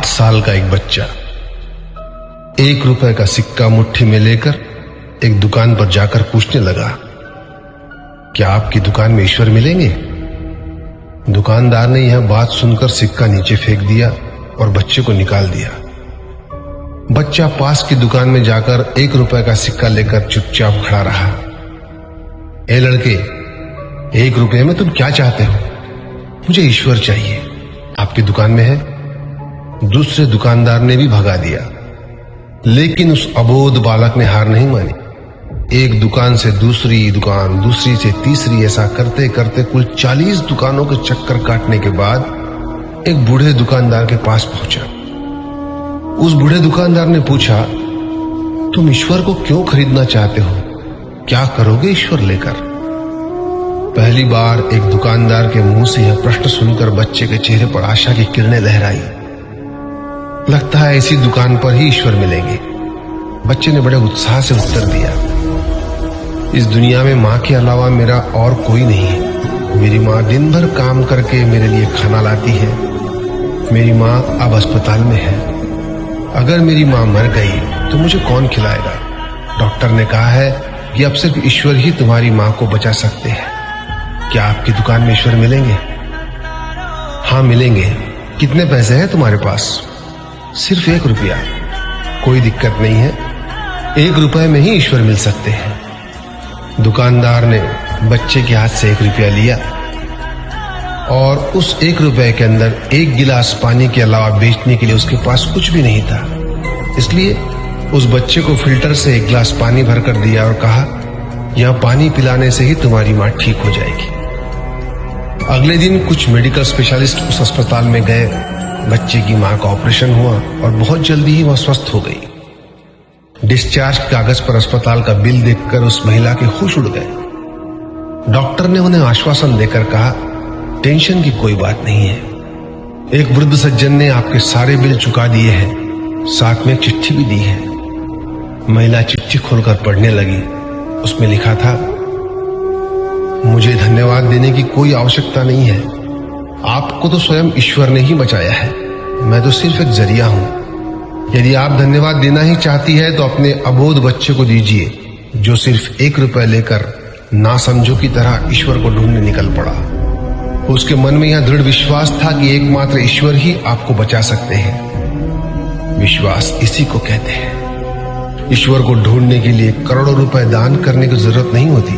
साल का एक बच्चा 1 रुपए का सिक्का मुट्ठी में लेकर एक दुकान पर जाकर पूछने लगा, क्या आपकी दुकान में ईश्वर मिलेंगे? दुकानदार ने यह बात सुनकर सिक्का नीचे फेंक दिया और बच्चे को निकाल दिया। बच्चा पास की दुकान में जाकर 1 रुपए का सिक्का लेकर चुपचाप खड़ा रहा। ए लड़के, 1 रुपए में तुम क्या चाहते हो? मुझे ईश्वर चाहिए। आपकी दुकान में है? दूसरे दुकानदार ने भी भगा दिया, लेकिन उस अबोध बालक ने हार नहीं मानी। एक दुकान से दूसरी दुकान, दूसरी से तीसरी, ऐसा करते करते कुल 40 दुकानों के चक्कर काटने के बाद एक बूढ़े दुकानदार के पास पहुंचा। उस बूढ़े दुकानदार ने पूछा, तुम ईश्वर को क्यों खरीदना चाहते हो? क्या करोगे ईश्वर लेकर? पहली बार एक दुकानदार के मुंह से यह प्रश्न सुनकर बच्चे के चेहरे पर आशा की किरणें लहराई। लगता है इसी दुकान पर ही ईश्वर मिलेंगे। बच्चे ने बड़े उत्साह से उत्तर दिया, इस दुनिया में माँ के अलावा मेरा और कोई नहीं है। मेरी माँ दिन भर काम करके मेरे लिए खाना लाती है। मेरी माँ अब अस्पताल में है। अगर मेरी माँ मर गई तो मुझे कौन खिलाएगा? डॉक्टर ने कहा है कि अब सिर्फ ईश्वर ही तुम्हारी माँ को बचा सकते हैं। क्या आपकी दुकान में ईश्वर मिलेंगे? हाँ मिलेंगे। कितने पैसे हैं तुम्हारे पास? सिर्फ 1 रुपया। कोई दिक्कत नहीं है, 1 रुपए में ही ईश्वर मिल सकते हैं। दुकानदार ने बच्चे के हाथ से 1 रुपया लिया और उस 1 रुपए के अंदर 1 गिलास पानी के अलावा बेचने के लिए उसके पास कुछ भी नहीं था। इसलिए उस बच्चे को फिल्टर से 1 गिलास पानी भरकर दिया और कहा, यह पानी पिलाने से ही तुम्हारी माँ ठीक हो जाएगी। अगले दिन कुछ मेडिकल स्पेशलिस्ट उस अस्पताल में गए। बच्चे की मां का ऑपरेशन हुआ और बहुत जल्दी ही वह स्वस्थ हो गई। डिस्चार्ज कागज पर अस्पताल का बिल देखकर उस महिला के होश उड़ गए। डॉक्टर ने उन्हें आश्वासन देकर कहा, टेंशन की कोई बात नहीं है। एक वृद्ध सज्जन ने आपके सारे बिल चुका दिए हैं, साथ में एक चिट्ठी भी दी है। महिला चिट्ठी खोलकर पढ़ने लगी। उसमें लिखा था, मुझे धन्यवाद देने की कोई आवश्यकता नहीं है। आपको तो स्वयं ईश्वर ने ही बचाया है। मैं तो सिर्फ एक जरिया हूं। यदि आप धन्यवाद देना ही चाहती है तो अपने अबोध बच्चे को दीजिए, जो सिर्फ 1 रुपए लेकर नासमझों की तरह ईश्वर को ढूंढने निकल पड़ा। उसके मन में यह दृढ़ विश्वास था कि एकमात्र ईश्वर ही आपको बचा सकते हैं। विश्वास इसी को कहते हैं। ईश्वर को ढूंढने के लिए करोड़ों रुपए दान करने की जरूरत नहीं होती।